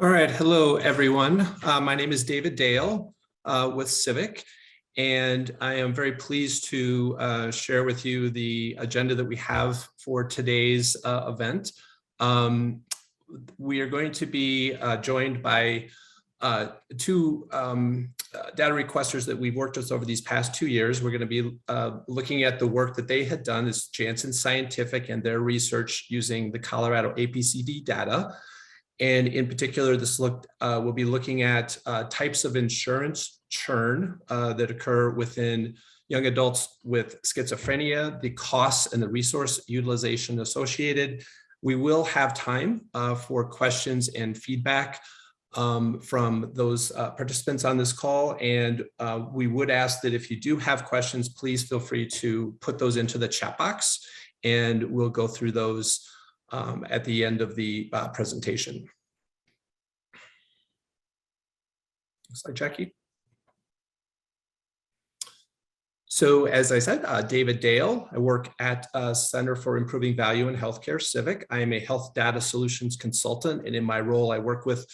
All right, hello everyone. My name is David Dale with Civic, and I am very pleased to share with you the agenda that we have for today's event. We are going to be joined by two data requesters that we've worked with over these past 2 years. We're going to be looking at the work that they had done as Janssen Scientific and their research using the Colorado APCD data. And in particular, we'll be looking at types of insurance churn that occur within young adults with schizophrenia, the costs and the resource utilization associated. We will have time for questions and feedback from those participants on this call. And we would ask that if you do have questions, please feel free to put those into the chat box, and we'll go through those at the end of the presentation. Next slide, Jackie. So as I said, David Dale, I work at Center for Improving Value in Healthcare, Civic. I am a health data solutions consultant, and in my role, I work with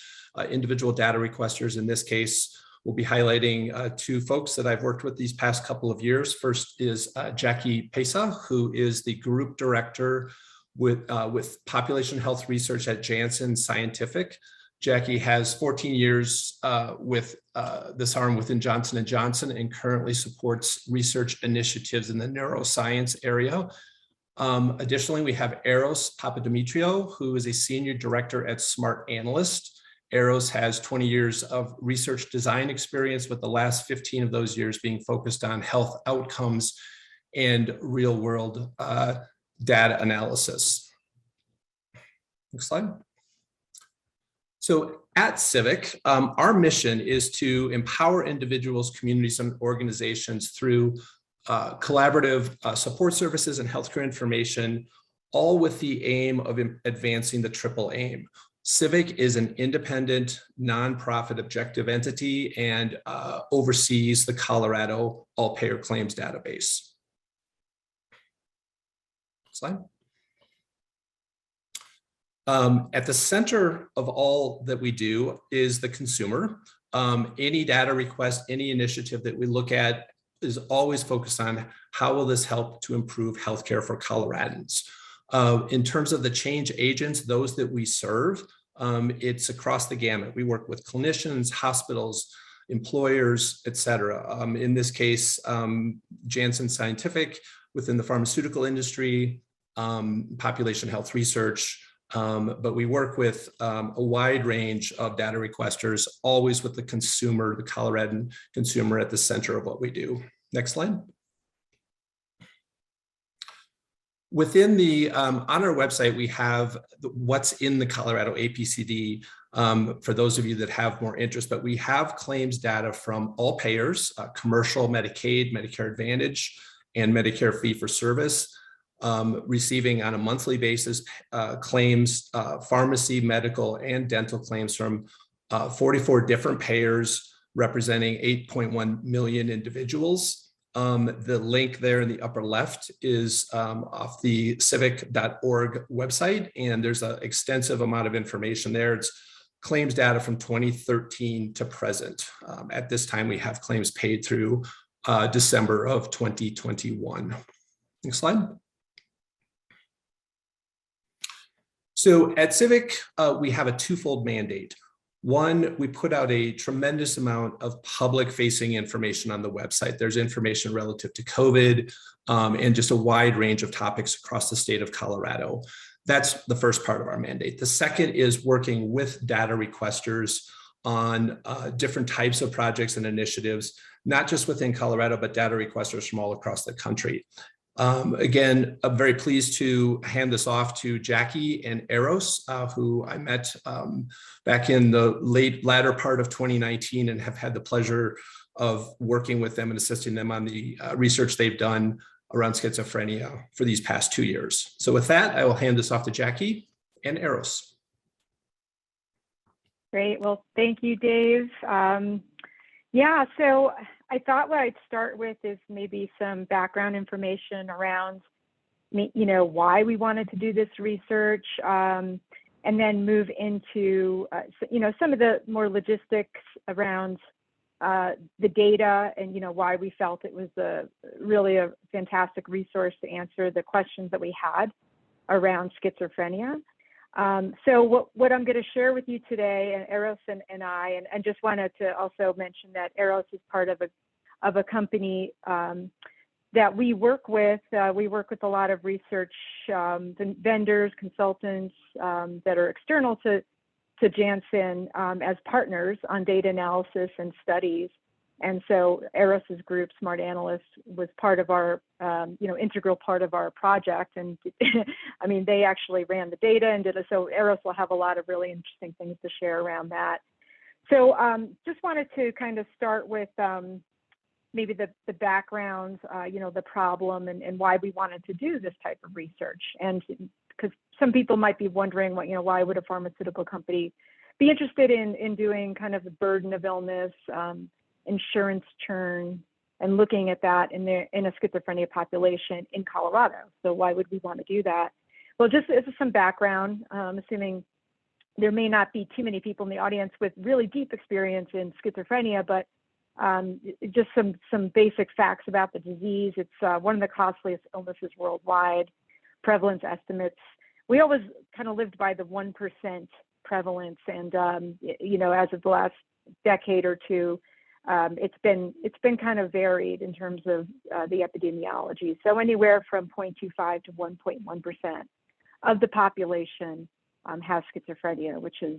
individual data requesters. In this case, we'll be highlighting two folks that I've worked with these past couple of years. First is Jackie Pesa, who is the group director with population health research at Janssen Scientific. Jackie has 14 years with this arm within Johnson & Johnson and currently supports research initiatives in the neuroscience area. Additionally, we have Eros Papademetriou, who is a senior director at SmartAnalyst. Eros has 20 years of research design experience, with the last 15 of those years being focused on health outcomes and real-world data analysis. Next slide. So at Civic, our mission is to empower individuals, communities, and organizations through collaborative support services and healthcare information, all with the aim of advancing the triple aim. Civic is an independent, nonprofit objective entity and oversees the Colorado all-payer claims database. Slide. At the center of all that we do is the consumer. Any data request, any initiative that we look at is always focused on how will this help to improve healthcare for Coloradans. In terms of the change agents, those that we serve, it's across the gamut. We work with clinicians, hospitals, employers, et cetera. In this case, Janssen Scientific within the pharmaceutical industry, population health research, but we work with a wide range of data requesters, always with the consumer, the Coloradan consumer at the center of what we do. Next slide. Within the, on our website, we have what's in the Colorado APCD for those of you that have more interest, but we have claims data from all payers, commercial, Medicaid, Medicare Advantage, and Medicare fee-for-service. Receiving on a monthly basis claims, pharmacy, medical, and dental claims from 44 different payers representing 8.1 million individuals. The link there in the upper left is off the civic.org website, and there's an extensive amount of information there. It's claims data from 2013 to present. At this time, we have claims paid through December of 2021. Next slide. So at Civic, we have a twofold mandate. One, we put out a tremendous amount of public-facing information on the website. There's information relative to COVID and just a wide range of topics across the state of Colorado. That's the first part of our mandate. The second is working with data requesters on different types of projects and initiatives, not just within Colorado, but data requesters from all across the country. Again, I'm very pleased to hand this off to Jackie and Eros, who I met back in the latter part of 2019 and have had the pleasure of working with them and assisting them on the research they've done around schizophrenia for these past 2 years. So with that, I will hand this off to Jackie and Eros. Great. Well, thank you, Dave. Yeah, so I thought what I'd start with is maybe some background information around, why we wanted to do this research. and then move into, some of the more logistics around the data and, why we felt it was really a fantastic resource to answer the questions that we had around schizophrenia. So what I'm going to share with you today, and Eros and I, and just wanted to also mention that Eros is part of a company that we work with. We work with a lot of research vendors, consultants that are external to Janssen as partners on data analysis and studies. And so Eros's group, SmartAnalyst, was part of our, integral part of our project. And I mean, they actually ran the data and did it. So Eros will have a lot of really interesting things to share around that. So just wanted to kind of start with maybe the background, the problem and why we wanted to do this type of research. And because some people might be wondering, why would a pharmaceutical company be interested in doing kind of the burden of illness, insurance churn, and looking at that in a schizophrenia population in Colorado. So why would we want to do that? Well, just as some background, assuming there may not be too many people in the audience with really deep experience in schizophrenia, but just some basic facts about the disease. It's one of the costliest illnesses worldwide. Prevalence estimates, we always kind of lived by the 1% prevalence, and as of the last decade or two, it's been kind of varied in terms of the epidemiology. So anywhere from 0.25 to 1.1% of the population has schizophrenia, which is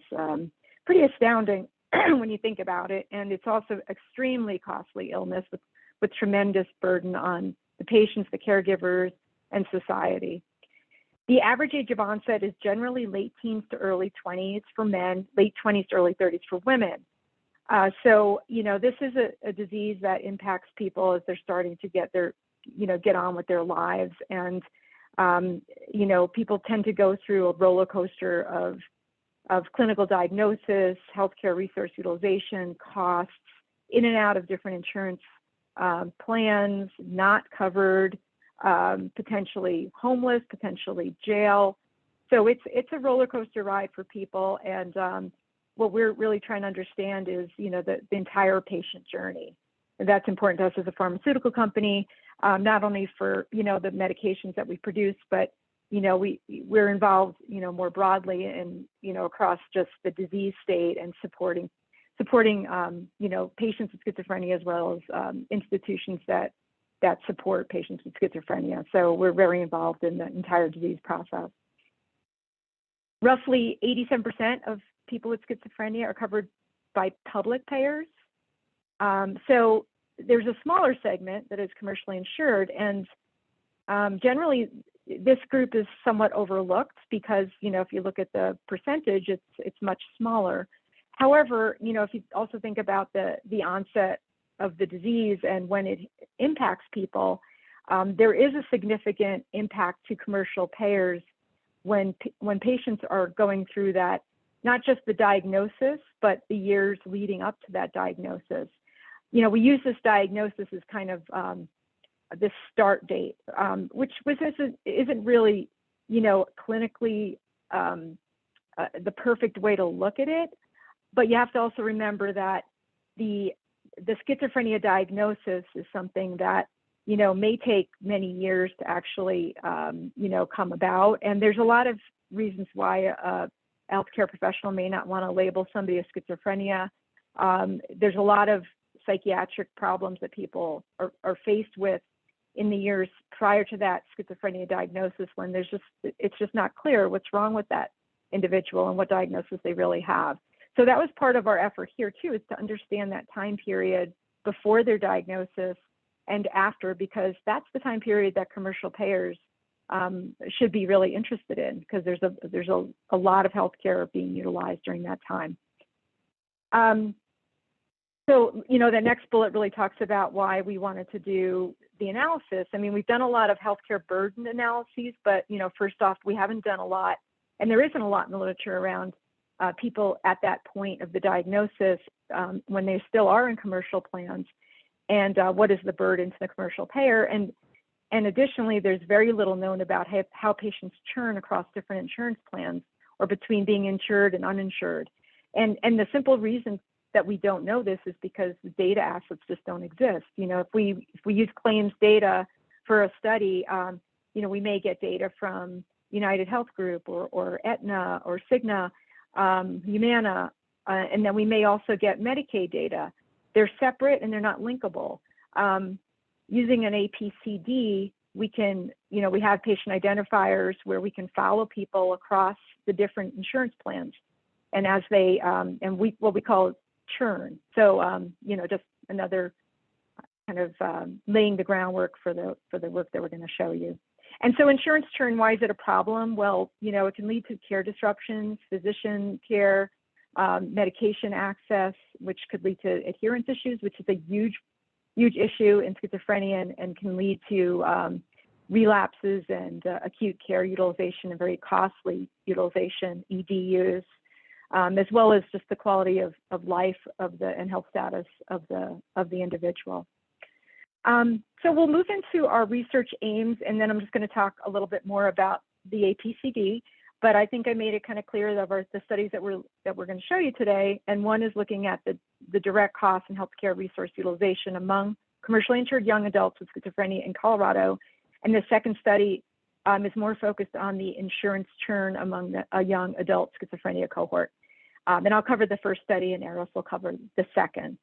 pretty astounding when you think about it. And it's also extremely costly illness with tremendous burden on the patients, the caregivers, and society. The average age of onset is generally late teens to early 20s for men, late 20s to early 30s for women. So, this is a disease that impacts people as they're starting to get on with their lives. And, people tend to go through a roller coaster of clinical diagnosis, healthcare resource utilization, costs, in and out of different insurance plans, not covered, potentially homeless, potentially jail. So it's a roller coaster ride for people. And what we're really trying to understand is, the entire patient journey. And that's important to us as a pharmaceutical company, not only for, the medications that we produce, but, we're involved, more broadly and, across just the disease state and supporting, patients with schizophrenia as well as institutions that support patients with schizophrenia. So we're very involved in the entire disease process. Roughly 87% of people with schizophrenia are covered by public payers. So there's a smaller segment that is commercially insured, and generally this group is somewhat overlooked because, if you look at the percentage, it's much smaller. However, if you also think about the onset of the disease and when it impacts people, there is a significant impact to commercial payers when patients are going through that, not just the diagnosis, but the years leading up to that diagnosis. We use this diagnosis as kind of this start date, which isn't really, clinically the perfect way to look at it. But you have to also remember that the schizophrenia diagnosis is something that, may take many years to actually, come about. And there's a lot of reasons why a healthcare professional may not want to label somebody as schizophrenia. There's a lot of psychiatric problems that people are faced with in the years prior to that schizophrenia diagnosis, when it's just not clear what's wrong with that individual and what diagnosis they really have. So that was part of our effort here too, is to understand that time period before their diagnosis and after, because that's the time period that commercial payers should be really interested in, because there's a lot of healthcare being utilized during that time. So, the next bullet really talks about why we wanted to do the analysis. I mean, we've done a lot of healthcare burden analyses, but, first off, we haven't done a lot, and there isn't a lot in the literature around people at that point of the diagnosis when they still are in commercial plans, and what is the burden to the commercial payer. And additionally, there's very little known about how patients churn across different insurance plans or between being insured and uninsured. And the simple reason that we don't know this is because the data assets just don't exist. If we use claims data for a study, we may get data from United Health Group or Aetna or Cigna, Humana, and then we may also get Medicaid data. They're separate and they're not linkable. Using an APCD, we can, we have patient identifiers where we can follow people across the different insurance plans, and as they, what we call churn. So, just another kind of laying the groundwork for the work that we're going to show you. And so insurance churn, why is it a problem? Well, it can lead to care disruptions, physician care, medication access, which could lead to adherence issues, which is a huge issue in schizophrenia and can lead to relapses and acute care utilization and very costly utilization, ED use, as well as just the quality of life and health status of the individual. So we'll move into our research aims, and then I'm just going to talk a little bit more about the APCD. But I think I made it kind of clear that the studies that we're going to show you today, and one is looking at the direct cost and healthcare resource utilization among commercially insured young adults with schizophrenia in Colorado, and the second study is more focused on the insurance churn among a young adult schizophrenia cohort. And I'll cover the first study, and Eros will cover the second.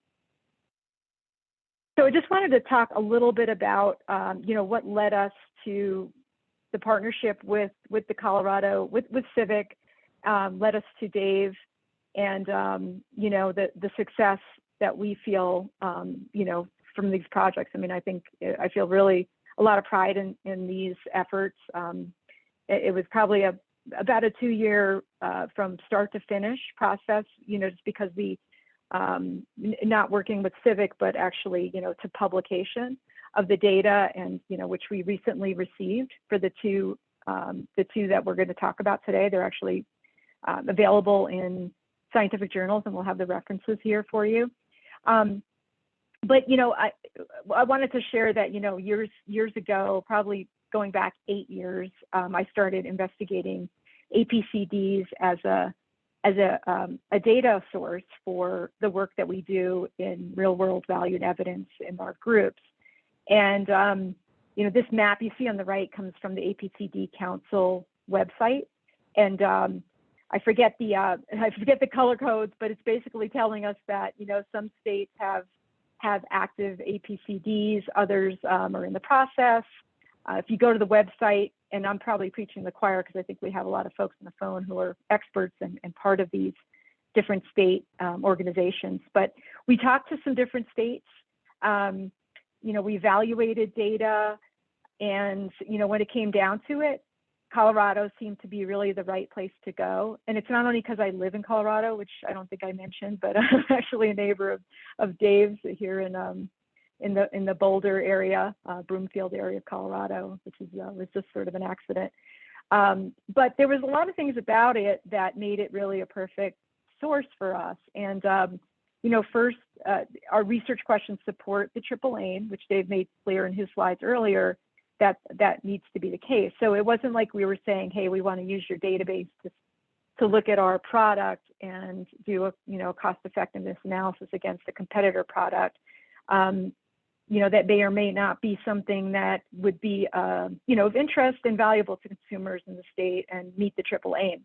So I just wanted to talk a little bit about, what led us to the partnership with the Colorado, with Civic, led us to Dave, and, the success that we feel, from these projects. I mean, I feel really a lot of pride in these efforts. It was probably about a 2-year from start to finish process, just because we, not working with Civic, but actually, to publication of the data, and which we recently received for the two that we're going to talk about today. They're actually available in scientific journals, and we'll have the references here for you. But I wanted to share that years ago, probably going back 8 years, I started investigating APCDs as a data source for the work that we do in real-world valued evidence in our groups. And this map you see on the right comes from the APCD Council website, and I forget the color codes, but it's basically telling us that some states have active APCDs, others are in the process. If you go to the website, and I'm probably preaching the choir because I think we have a lot of folks on the phone who are experts and part of these different state organizations, but we talked to some different states. We evaluated data, and when it came down to it, Colorado seemed to be really the right place to go. And it's not only because I live in Colorado, which I don't think I mentioned, but I'm actually a neighbor of Dave's here in the Boulder area, Broomfield area of Colorado, which was just sort of an accident. But there was a lot of things about it that made it really a perfect source for us. And first, our research questions support the triple aim, which Dave made clear in his slides earlier, that needs to be the case. So it wasn't like we were saying, hey, we want to use your database to look at our product and do a cost effectiveness analysis against a competitor product. That may or may not be something that would be, of interest and valuable to consumers in the state and meet the triple aim.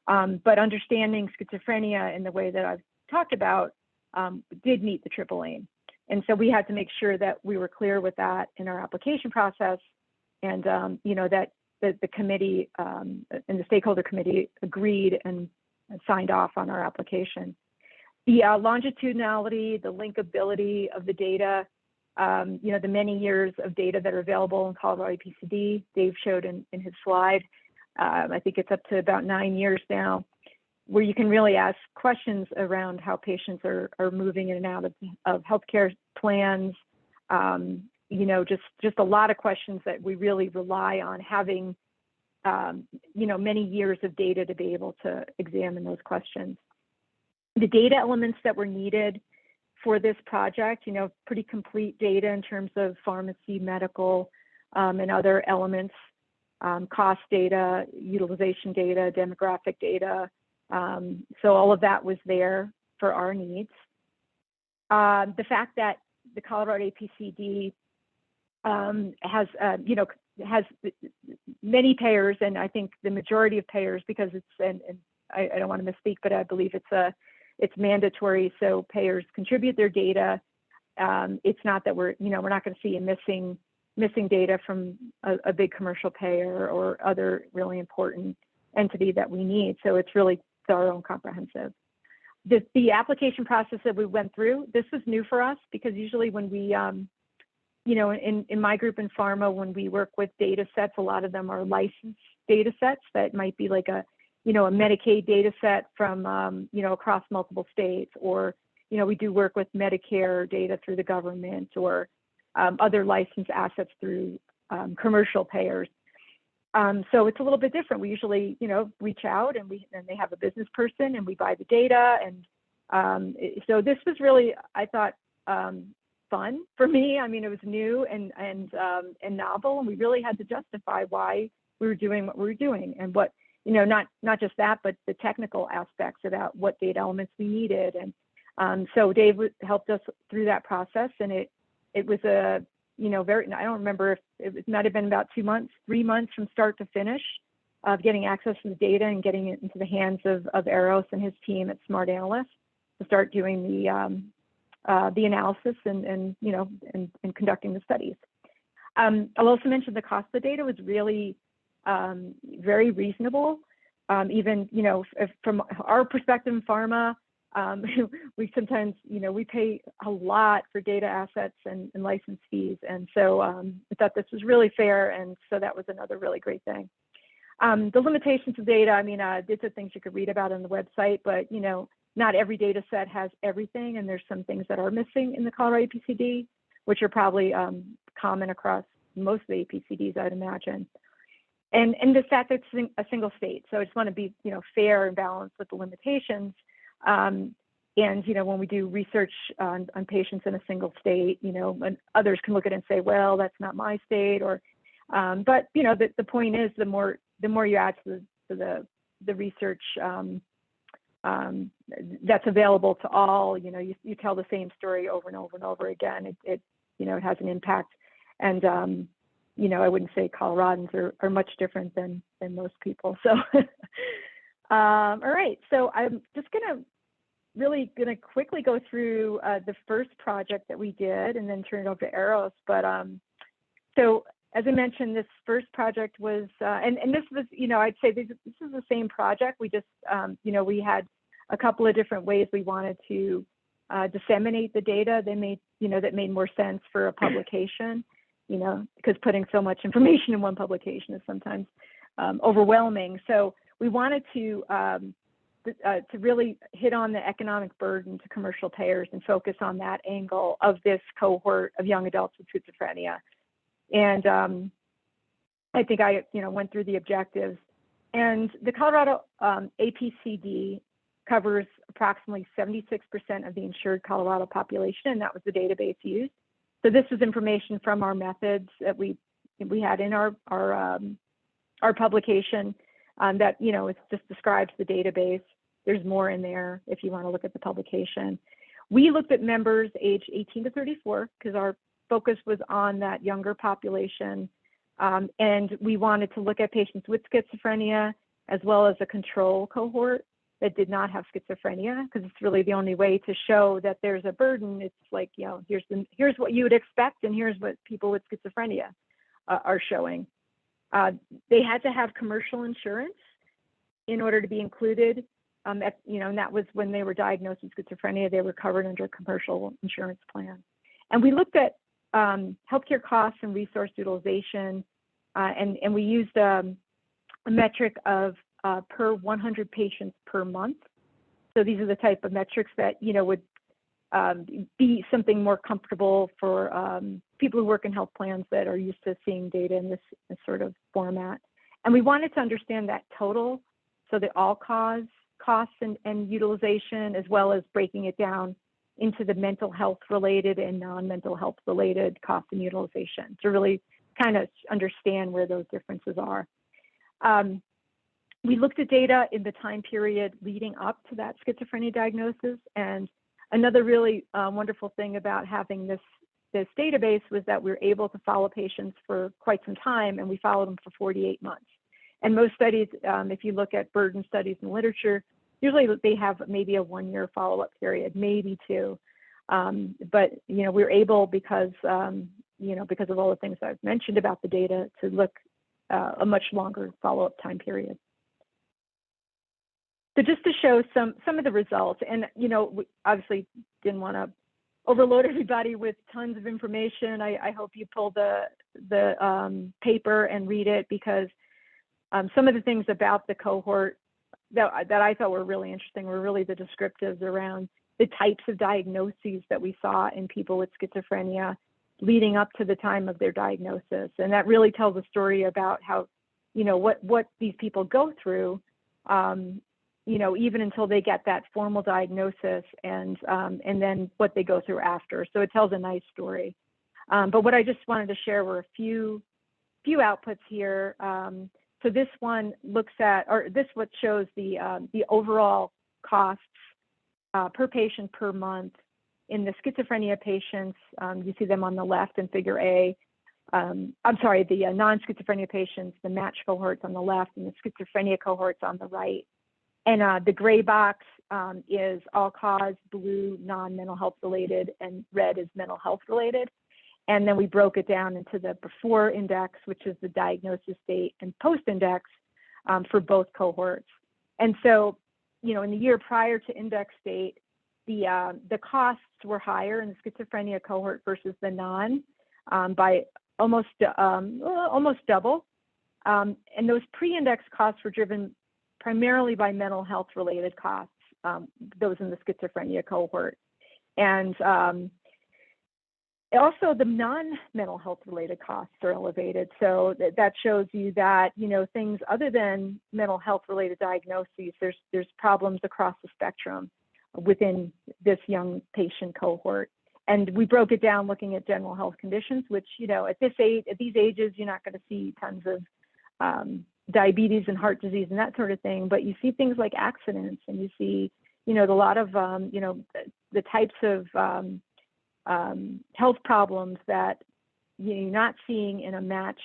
But understanding schizophrenia in the way that I've talked about did meet the triple aim. And so we had to make sure that we were clear with that in our application process, and that the committee and the stakeholder committee agreed and signed off on our application. The longitudinality, the linkability of the data, the many years of data that are available in Colorado APCD, Dave showed in his slide. I think it's up to about 9 years now, where you can really ask questions around how patients are moving in and out of healthcare plans. Just a lot of questions that we really rely on having, many years of data to be able to examine those questions. The data elements that were needed for this project, pretty complete data in terms of pharmacy, medical, and other elements. cost data, utilization data, demographic data. So all of that was there for our needs. The fact that the Colorado APCD has many payers, and I think the majority of payers, because it's, and I don't want to misspeak, but I believe it's mandatory, so payers contribute their data. It's not that we're not going to see a missing data from a big commercial payer or other really important entity that we need. So it's really our own comprehensive. The application process that we went through, this was new for us, because usually when we, in my group in pharma, when we work with data sets, a lot of them are licensed data sets that might be like a Medicaid data set from, across multiple states, or, we do work with Medicare data through the government, or other licensed assets through commercial payers. So it's a little bit different. We usually, reach out and they have a business person and we buy the data. And so this was really, I thought, fun for me. I mean, it was new and novel, and we really had to justify why we were doing what we were doing, and what, not just that, but the technical aspects about what data elements we needed. And so Dave helped us through that process, and it was a, I don't remember if it might have been about 2 months, 3 months from start to finish of getting access to the data and getting it into the hands of Eros and his team at SmartAnalyst to start doing the analysis and conducting the studies. I'll also mention the cost of the data was really very reasonable. Even, from our perspective in pharma, we sometimes, we pay a lot for data assets and license fees. And so I thought this was really fair. And so that was another really great thing. The limitations of data, I mean, these are things you could read about on the website, but, not every data set has everything. And there's some things that are missing in the Colorado APCD, which are probably common across most of the APCDs, I'd imagine. And the fact that it's a single state. So I just want to be, fair and balanced with the limitations. And, when we do research on patients in a single state, and others can look at it and say, well, that's not my state, or, but, the point is, the more you add to the research that's available to all, you tell the same story over and over and over again. It has an impact. And, I wouldn't say Coloradans are much different than most people. So, all right. So I'm just really going to quickly go through the first project that we did and then turn it over to Eros. But so as I mentioned, this first project was, and this was, I'd say this is the same project. We just, we had a couple of different ways we wanted to disseminate the data. They made, that made more sense for a publication, because putting so much information in one publication is sometimes overwhelming. So we wanted to really hit on the economic burden to commercial payers and focus on that angle of this cohort of young adults with schizophrenia. And I think I, went through the objectives. And the Colorado APCD covers approximately 76% of the insured Colorado population, and that was the database used. So this is information from our methods that we had in our publication that, it just describes the database. There's more in there if you want to look at the publication. We looked at members aged 18 to 34 because our focus was on that younger population. And we wanted to look at patients with schizophrenia as well as a control cohort that did not have schizophrenia, because it's really the only way to show that there's a burden. It's like, here's what you would expect, and here's what people with schizophrenia are showing. They had to have commercial insurance in order to be included. And that was when they were diagnosed with schizophrenia, they were covered under a commercial insurance plan. And we looked at healthcare costs and resource utilization, and we used a metric of per 100 patients per month. So these are the type of metrics that, would be something more comfortable for people who work in health plans that are used to seeing data in this sort of format. And we wanted to understand that total, so the all-cause costs and utilization, as well as breaking it down into the mental health related and non-mental health related cost and utilization, to really kind of understand where those differences are. We looked at data in the time period leading up to that schizophrenia diagnosis. And another really wonderful thing about having this database was that we were able to follow patients for quite some time, and we followed them for 48 months. And most studies, if you look at burden studies in literature, usually they have maybe a 1-year follow-up period, maybe 2. But we were able, because because of all the things I've mentioned about the data, to look a much longer follow-up time period. So just to show some of the results, and we obviously didn't want to overload everybody with tons of information. I hope you pull the paper and read it, because some of the things about the cohort that I thought were really interesting were really the descriptives around the types of diagnoses that we saw in people with schizophrenia leading up to the time of their diagnosis. And that really tells a story about how, what these people go through, even until they get that formal diagnosis, and then what they go through after. So it tells a nice story. But what I just wanted to share were a few outputs here. So this one looks at, or this what shows the overall costs per patient per month in the schizophrenia patients. You see them on the left in figure A. I'm sorry, the non-schizophrenia patients, the match cohorts on the left, and the schizophrenia cohorts on the right. And the gray box is all cause, blue, non-mental health related, and red is mental health related. And then we broke it down into the before index, which is the diagnosis date, and post index for both cohorts. And so, in the year prior to index date, the costs were higher in the schizophrenia cohort versus the non by almost double. And those pre-index costs were driven primarily by mental health related costs, those in the schizophrenia cohort. And also the non-mental health related costs are elevated. So that shows you that, things other than mental health related diagnoses, there's problems across the spectrum within this young patient cohort. And we broke it down looking at general health conditions, which, at these ages, you're not going to see tons of diabetes and heart disease and that sort of thing, but you see things like accidents, and you see, a lot of, the types of health problems that you're not seeing in a matched,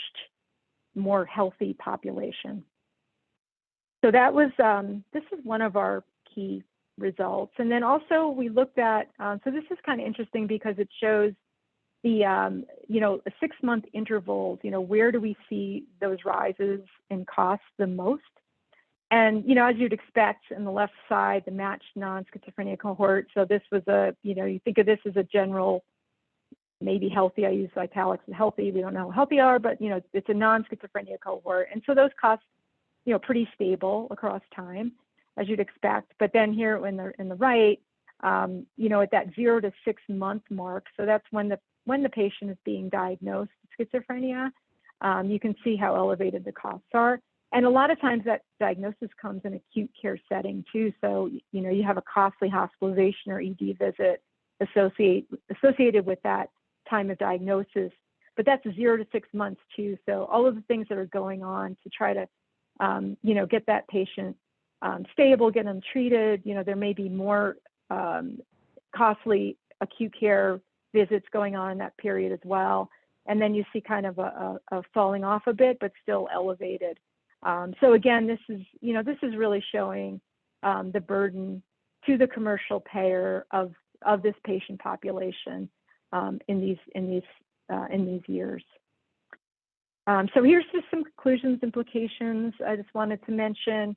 more healthy population. So that was, this is one of our key results. And then also we looked at, so this is kind of interesting because it shows the, a 6-month intervals, where do we see those rises in costs the most? And, as you'd expect, on the left side, the matched non-schizophrenia cohort. So this was you think of this as a general, maybe healthy, I use italics, healthy, we don't know how healthy are, but, it's a non-schizophrenia cohort. And so those costs, pretty stable across time, as you'd expect. But then here in the right, at that 0 to 6 month mark, so that's when the patient is being diagnosed with schizophrenia, you can see how elevated the costs are. And a lot of times that diagnosis comes in acute care setting too. So, you have a costly hospitalization or ED visit associated with that time of diagnosis, but that's 0 to 6 months too. So all of the things that are going on to try to, get that patient stable, get them treated, there may be more costly acute care visits going on in that period as well. And then you see kind of a falling off a bit, but still elevated. So again, this is really showing the burden to the commercial payer of this patient population in these years. So here's just some conclusions, implications I just wanted to mention.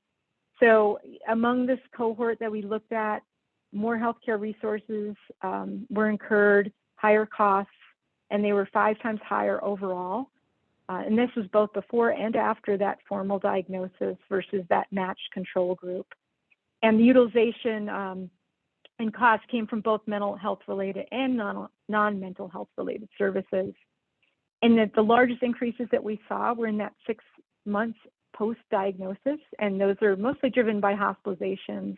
So among this cohort that we looked at, more healthcare resources were incurred, higher costs, and they were 5 times higher overall. And this was both before and after that formal diagnosis versus that matched control group. And the utilization and costs came from both mental health related and non-mental health related services. And the largest increases that we saw were in that 6 months post-diagnosis, and those are mostly driven by hospitalizations,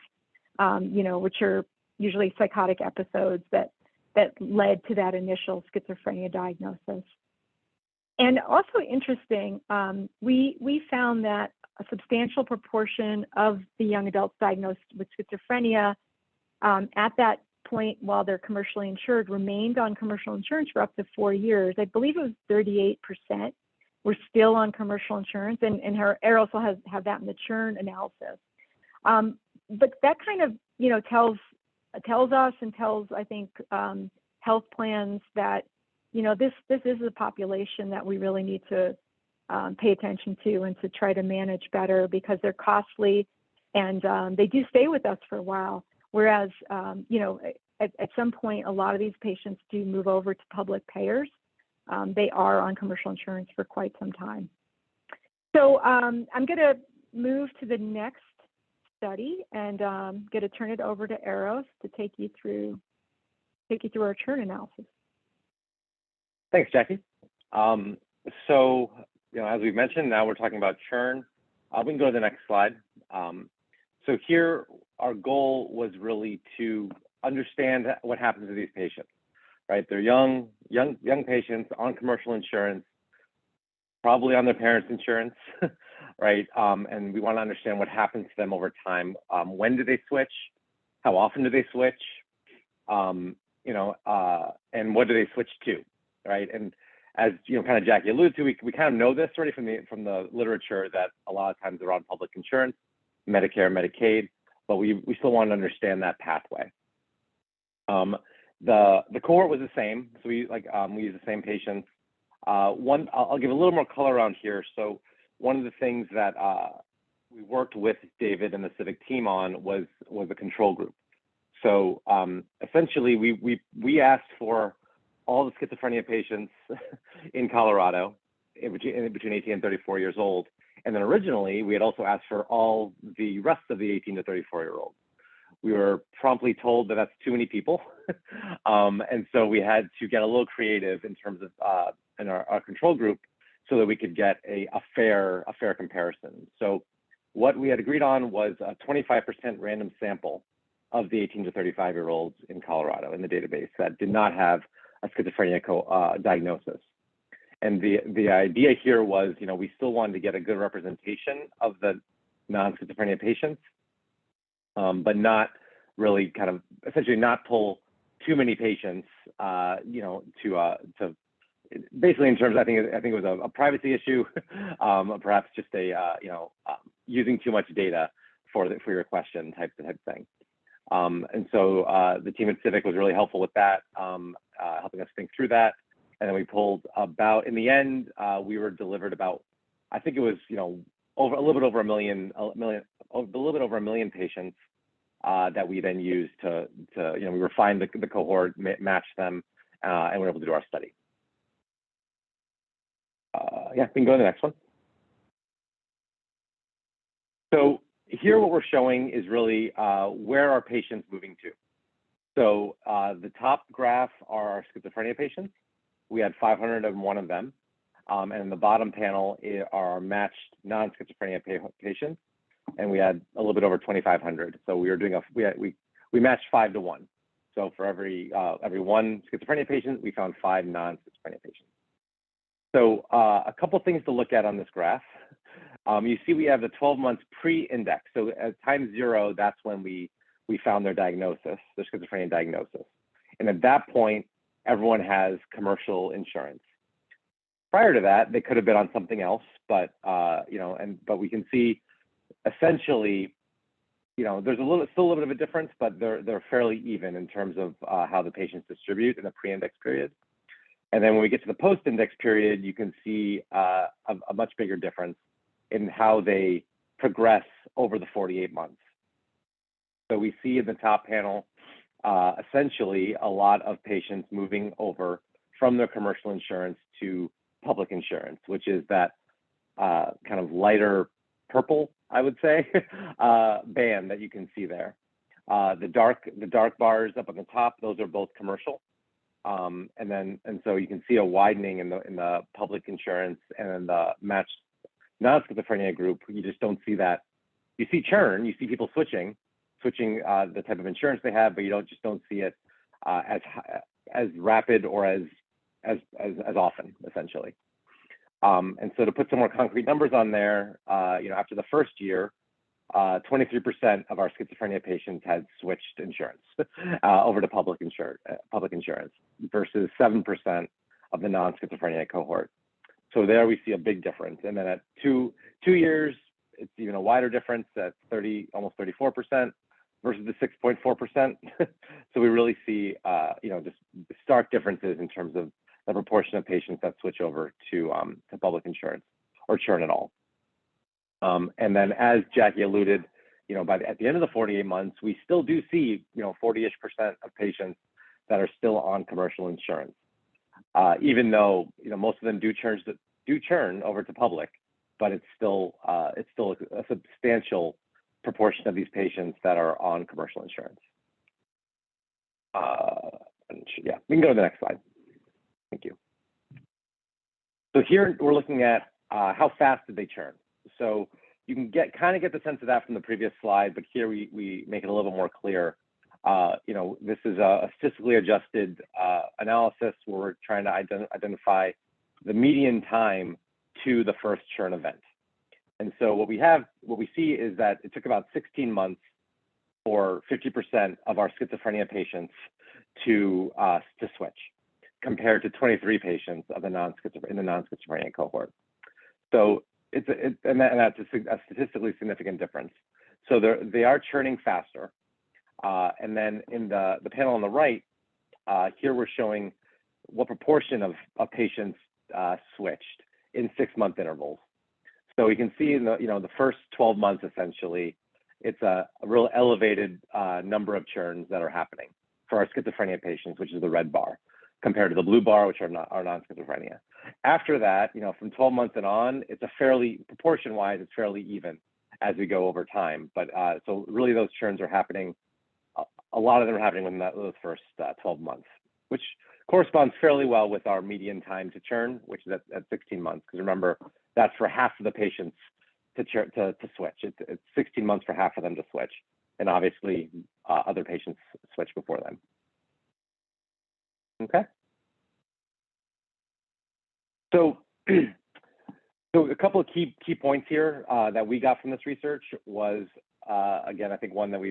which are usually psychotic episodes that led to that initial schizophrenia diagnosis. And also interesting, we found that a substantial proportion of the young adults diagnosed with schizophrenia at that point, while they're commercially insured, remained on commercial insurance for up to 4 years. I believe it was 38% were still on commercial insurance, and Eros will have that in the Churn analysis. But that kind of, you know, tells us and tells, I think, health plans that, you know, this is a population that we really need to pay attention to and to try to manage better, because they're costly and they do stay with us for a while. Whereas, you know, at some point, a lot of these patients do move over to public payers. They are on commercial insurance for quite some time. So I'm going to move to the next study and going to turn it over to Eros to take you through our Churn analysis. Thanks, Jackie. So, you know, as we mentioned, now we're talking about Churn. We can go to the next slide. So here, our goal was really to understand what happens to these patients, right? They're young patients on commercial insurance, probably on their parents' insurance, right? And we want to understand what happens to them over time. When do they switch? How often do they switch? You know, and what do they switch to, right? And as you know, kind of Jackie alluded to, we kind of know this already from the literature that a lot of times they're on public insurance, Medicare, Medicaid, but we still want to understand that pathway. The cohort was the same, so we use the same patients. I'll give a little more color around here. So one of the things that we worked with David and the CIVHC team on was a control group. So essentially, we asked for all the schizophrenia patients in Colorado between 18 and 34 years old. And then originally, we had also asked for all the rest of the 18 to 34-year-olds. We were promptly told that that's too many people. And so we had to get a little creative in terms of in our control group so that we could get a fair comparison. So what we had agreed on was a 25% random sample of the 18 to 35-year-olds in Colorado in the database that did not have a schizophrenia diagnosis. And the idea here was, you know, we still wanted to get a good representation of the non-schizophrenia patients, but not really kind of essentially not pull too many patients, you know, to basically in terms, I think it was a privacy issue, perhaps just a you know, using too much data for your question type thing. And so the team at CIVHC was really helpful with that, helping us think through that. And then we pulled about, in the end, we were delivered about, I think it was, you know, a little bit over a million patients that we then used to you know, we refined the cohort, matched them, and we were able to do our study. Yeah, we can go to the next one. So here what we're showing is really where are patients moving to. So the top graph are our schizophrenia patients. We had 501 of them. And in the bottom panel are our matched non-schizophrenia patients. And we had a little bit over 2,500. So we were doing we matched 5 to 1. So for every one schizophrenia patient, we found 5 non-schizophrenia patients. So a couple things to look at on this graph. You see we have the 12 months pre-index. So at time 0, that's when we found their diagnosis, their schizophrenia diagnosis. And at that point, everyone has commercial insurance. Prior to that, they could have been on something else, but you know, but we can see essentially, you know, there's still a little bit of a difference, but they're fairly even in terms of how the patients distribute in the pre-index period. And then when we get to the post-index period, you can see a much bigger difference in how they progress over the 48 months. So we see in the top panel, essentially a lot of patients moving over from their commercial insurance to public insurance, which is that kind of lighter purple, I would say, band that you can see there. The dark bars up at the top, those are both commercial. And so you can see a widening in the public insurance, and then the matched non-schizophrenia group, you just don't see that. You see churn, you see people switching the type of insurance they have, but you just don't see it as rapid or as often, essentially. And so to put some more concrete numbers on there, after the first year, 23% of our schizophrenia patients had switched insurance over to public insurance versus 7% of the non-schizophrenia cohort. So there we see a big difference. And then at two years, it's even a wider difference at almost 34% versus the 6.4%. So we really see, just stark differences in terms of the proportion of patients that switch over to public insurance or churn at all. And then, as Jackie alluded, at the end of the 48 months, we still do see, 40-ish% of patients that are still on commercial insurance, even though most of them do churn over to public, but it's still a substantial proportion of these patients that are on commercial insurance. Yeah, we can go to the next slide. Thank you. So here we're looking at how fast did they churn. So you can kind of get the sense of that from the previous slide, but here we make it a little bit more clear. This is a statistically adjusted analysis where we're trying to identify the median time to the first churn event. And so what we see is that it took about 16 months for 50% of our schizophrenia patients to switch, compared to 23 patients of the non-schizophrenia cohort. So that's a statistically significant difference. So they are churning faster. And then in the panel on the right, here we're showing what proportion of patients switched in 6-month intervals. So we can see in the first 12 months, essentially, it's a real elevated number of churns that are happening for our schizophrenia patients, which is the red bar, compared to the blue bar, which are non-schizophrenia. After that, from 12 months and on, it's proportion-wise, it's fairly even as we go over time. But so really those churns are happening, a lot of them are happening within those first 12 months, which corresponds fairly well with our median time to churn, which is at 16 months. Because remember, that's for half of the patients to switch. It's 16 months for half of them to switch. And obviously, other patients switch before them. Okay. So a couple of key points here that we got from this research was, again, I think one that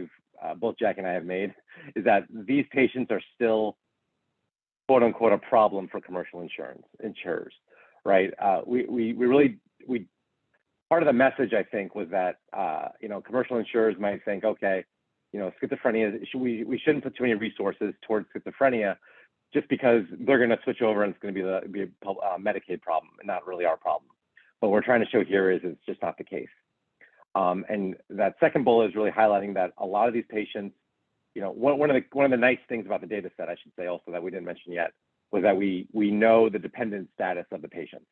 both Jack and I have made, is that these patients are still, quote unquote, a problem for commercial insurers, right? Part of the message, I think, was that, commercial insurers might think, okay, schizophrenia, we shouldn't put too many resources towards schizophrenia, just because they're going to switch over and it's going to be a Medicaid problem and not really our problem. What we're trying to show here is it's just not the case. And that second bullet is really highlighting that a lot of these patients, one of the nice things about the data set, I should say also, that we didn't mention yet, was that we know the dependent status of the patients.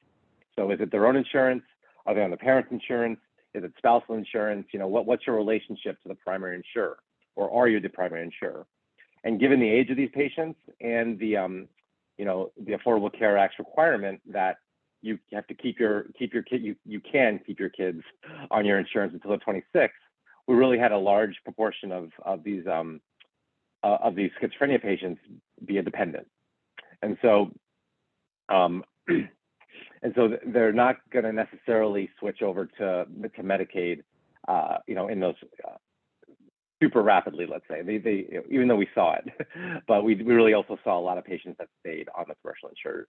So is it their own insurance? Are they on the parent's insurance? Is it spousal insurance? What's your relationship to the primary insurer, or are you the primary insurer? And given the age of these patients and the Affordable Care Act's requirement that you have to keep your kid, you can keep your kids on your insurance until they're 26. We really had a large proportion of these schizophrenia patients be a dependent, and so they're not going to necessarily switch over to Medicaid, in those super rapidly, let's say. They even though we saw it, but we really also saw a lot of patients that stayed on the commercial insurance.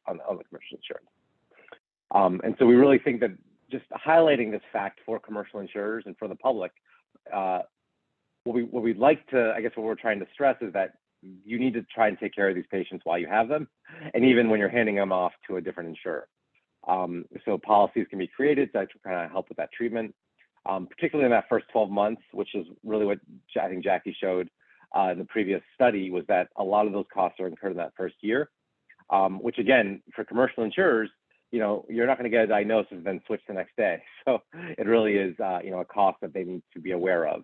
And so we really think that just highlighting this fact for commercial insurers and for the public, what we'd like to, I guess what we're trying to stress is that you need to try and take care of these patients while you have them, and even when you're handing them off to a different insurer. So policies can be created to kind of help with that treatment, particularly in that first 12 months, which is really what I think Jackie showed in the previous study, was that a lot of those costs are incurred in that first year, which again, for commercial insurers, you're not going to get a diagnosis and then switch the next day. So it really is, a cost that they need to be aware of.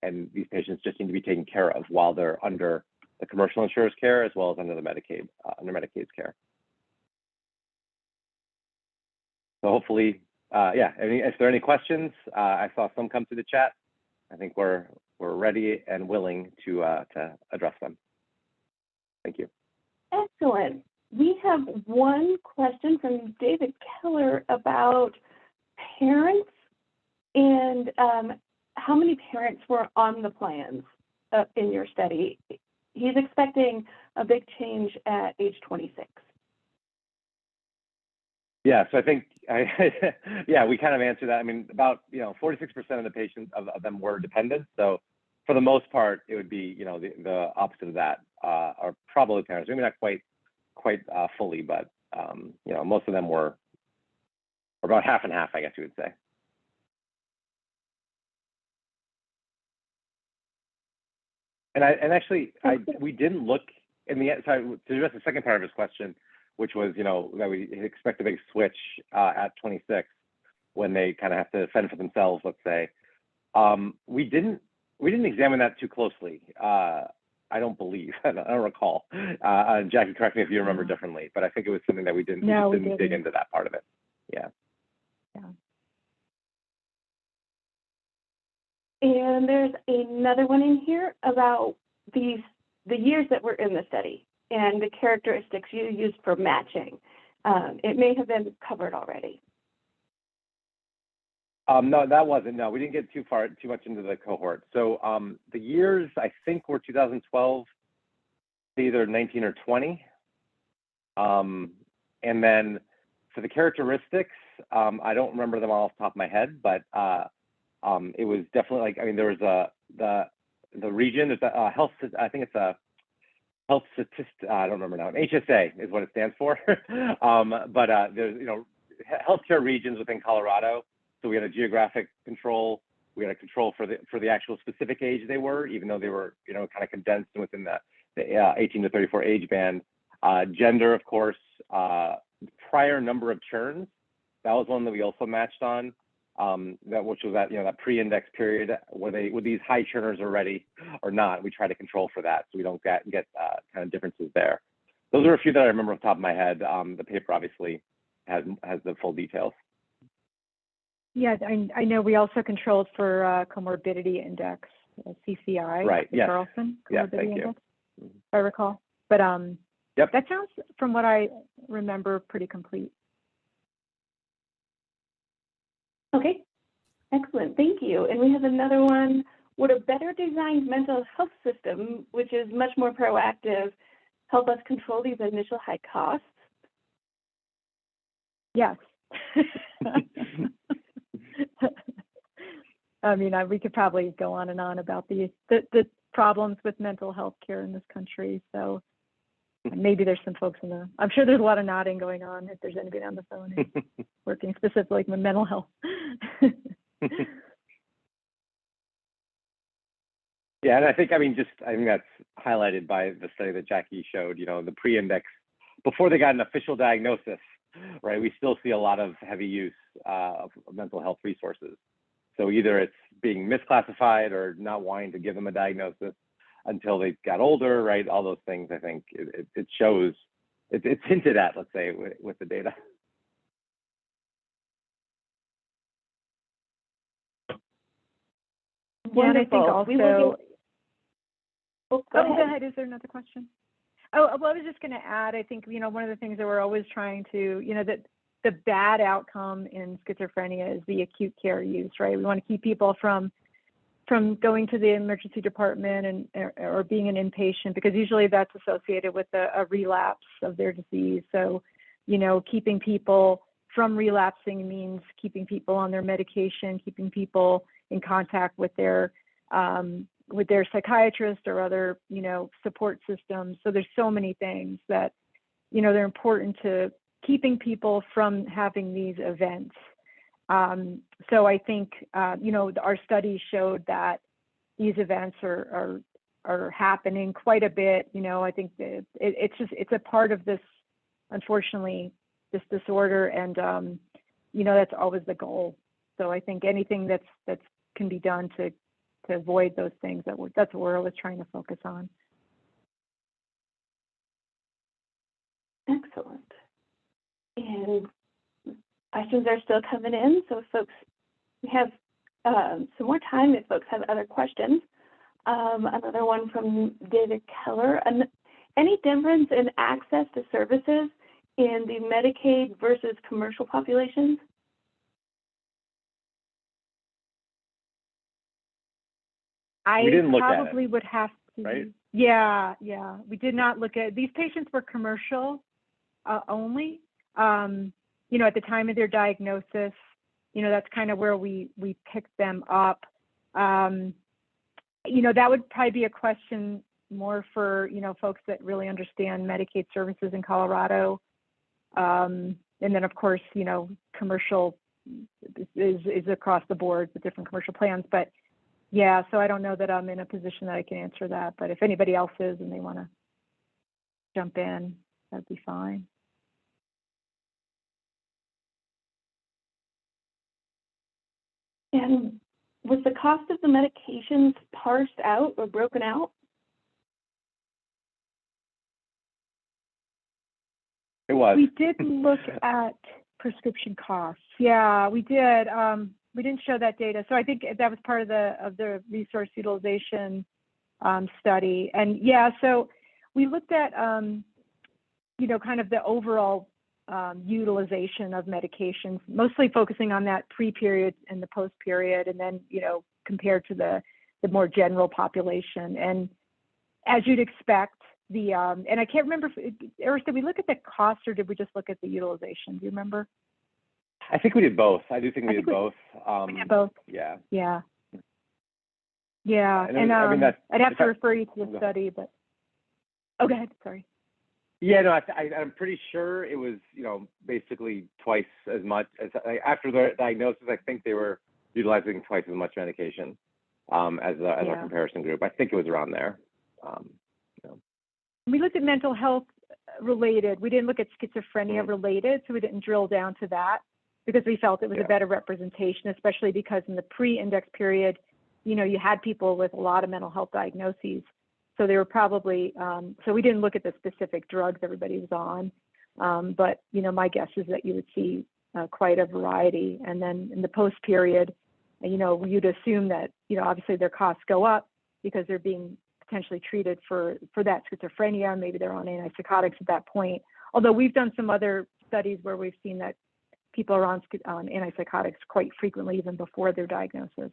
And these patients just need to be taken care of while they're under the commercial insurer's care, as well as under the Medicaid's care. So hopefully, if there are any questions, I saw some come through the chat. I think we're ready and willing to address them. Thank you. Excellent. we have one question from David Keller about parents and how many parents were on the plans in your study. He's expecting a big change at age 26. Yeah, so I think, yeah, we kind of answered that. I mean, about 46% of the patients of them were dependents. So for the most part, it would be the opposite of that, are probably parents. Maybe not quite fully, but most of them were about half and half, I guess you would say. And actually, we didn't look in the sorry, to address the second part of his question, which was that we expect a big switch at 26 when they kind of have to fend for themselves, let's say. We didn't examine that too closely. I don't believe. I don't recall. Jackie, correct me if you remember differently, but I think it was something that we didn't dig into that part of it. Yeah. And there's another one in here about the years that were in the study and the characteristics you used for matching. It may have been covered already. No, that wasn't. No, we didn't get too much into the cohort. So the years I think were 2012, either 19 or 20. And then for the characteristics, I don't remember them all off the top of my head, but it was definitely there was the region. There's a health. I think it's a health statistic. I don't remember now. HSA is what it stands for. But there's healthcare regions within Colorado. So we had a geographic control. We had a control for the actual specific age they were, even though they were kind of condensed within the 18 to 34 age band. Gender, of course. Prior number of churns. That was one that we also matched on. Which was that pre-index period were these high churners already or not. We try to control for that so we don't get kind of differences there. Those are a few that I remember off the top of my head. The paper obviously has the full details. Yeah, I know we also controlled for comorbidity index, CCI. Right. Yes. Carlson. Yeah. Thank you. Index, if I recall. But yep. That sounds, from what I remember, pretty complete. Okay, excellent, thank you. And we have another one. Would a better designed mental health system, which is much more proactive, help us control these initial high costs? Yes. I mean, we could probably go on and on about the problems with mental health care in this country. So maybe there's some folks I'm sure there's a lot of nodding going on if there's anybody on the phone who's working specifically with mental health. Yeah, and I think that's highlighted by the study that Jackie showed, the pre-index, before they got an official diagnosis, right? We still see a lot of heavy use of mental health resources. So either it's being misclassified or not wanting to give them a diagnosis until they got older, right? All those things, I think it shows, it's hinted at, let's say, with the data. Yeah, and I think also, go ahead. Is there another question? Oh, well, I was just going to add, I think, one of the things that we're always trying to, that the bad outcome in schizophrenia is the acute care use, right? We want to keep people from going to the emergency department or being an inpatient, because usually that's associated with a relapse of their disease. So, keeping people from relapsing means keeping people on their medication, keeping people in contact with their psychiatrist or other, support systems. So there's so many things that, they're important to keeping people from having these events. So I think, our studies showed that these events are happening quite a bit. I think that it's a part of this, unfortunately, this disorder, and that's always the goal. So I think anything that's can be done to avoid those things, that's what we're always trying to focus on. Excellent. And questions are still coming in, so folks, we have some more time if folks have other questions. Another one from David Keller. any difference in access to services in the Medicaid versus commercial populations? We didn't look at it, probably would have to. right? Yeah. We did not look at, these patients were commercial only. At the time of their diagnosis, that's kind of where we picked them up. That would probably be a question more for, folks that really understand Medicaid services in Colorado. And then of course, commercial is across the board with different commercial plans, but yeah, so I don't know that I'm in a position that I can answer that, but if anybody else is and they want to jump in, that'd be fine. And was the cost of the medications parsed out or broken out? It was. We did look at prescription costs. Yeah, we did. We didn't show that data. So I think that was part of the resource utilization study. And yeah, so we looked at, kind of the overall utilization of medications, mostly focusing on that pre-period and the post-period, and then, compared to the more general population. And as you'd expect, and I can't remember, Eros, did we look at the cost or did we just look at the utilization? Do you remember? I think we did both. I do think we did both. We did both. Yeah. Yeah. And I'd have to refer you to the study, but go ahead. Sorry. Yeah, no, I'm pretty sure it was, basically twice as much as after the diagnosis. I think they were utilizing twice as much medication as our comparison group. I think it was around there. We looked at mental health related. We didn't look at schizophrenia related, so we didn't drill down to that because we felt it was a better representation, especially because in the pre-index period, you had people with a lot of mental health diagnoses. So they were probably, so we didn't look at the specific drugs everybody was on. But, my guess is that you would see quite a variety. And then in the post period, you'd assume that, obviously their costs go up because they're being potentially treated for that schizophrenia. Maybe they're on antipsychotics at that point. Although we've done some other studies where we've seen that people are on antipsychotics quite frequently, even before their diagnosis.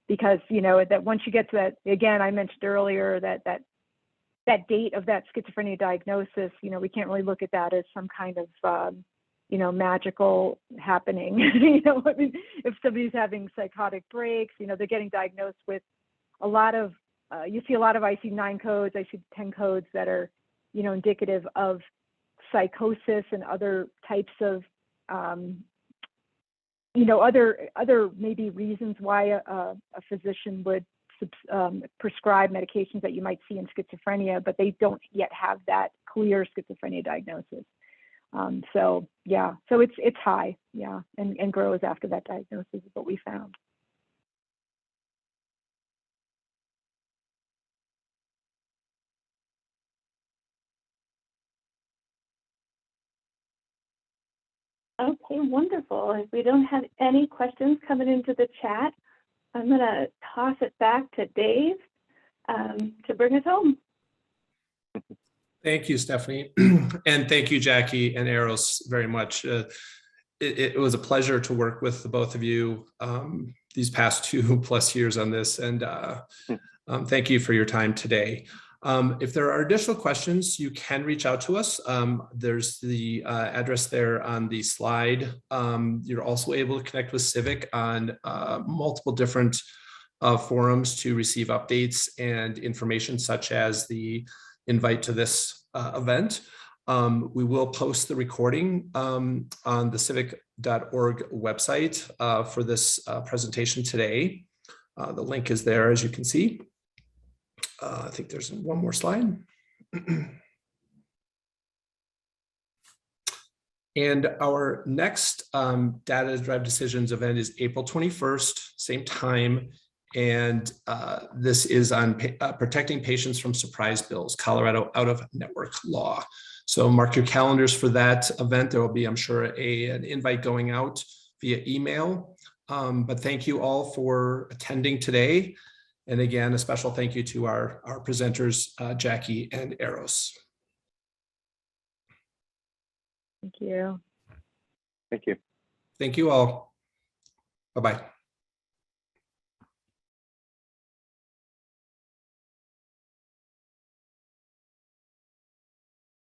Because, that once you get to that, again, I mentioned earlier that date of that schizophrenia diagnosis, we can't really look at that as some kind of, magical happening. If somebody's having psychotic breaks, they're getting diagnosed with a lot of, you see a lot of IC9 codes, IC10 codes that are, indicative of psychosis and other types of, other maybe reasons why a physician would prescribe medications that you might see in schizophrenia, but they don't yet have that clear schizophrenia diagnosis. So it's high, and grows after that diagnosis is what we found. Okay, wonderful. If we don't have any questions coming into the chat, I'm going to toss it back to Dave to bring us home. Thank you, Stephanie. And thank you, Jackie and Eros, very much. It was a pleasure to work with the both of you these past 2+ years on this. And thank you for your time today. If there are additional questions, you can reach out to us. There's the address there on the slide. You're also able to connect with Civic on multiple different forums to receive updates and information, such as the invite to this event. We will post the recording on the civic.org website for this presentation today. The link is there, as you can see. I think there's one more slide. And our next data-driven decisions event is April 21st, same time. And this is on protecting patients from surprise bills, Colorado out-of-network law. So mark your calendars for that event. There will be, I'm sure, an invite going out via email. But thank you all for attending today. And again, a special thank you to our presenters, Jackie and Eros. Thank you. Thank you. Thank you all. Bye-bye.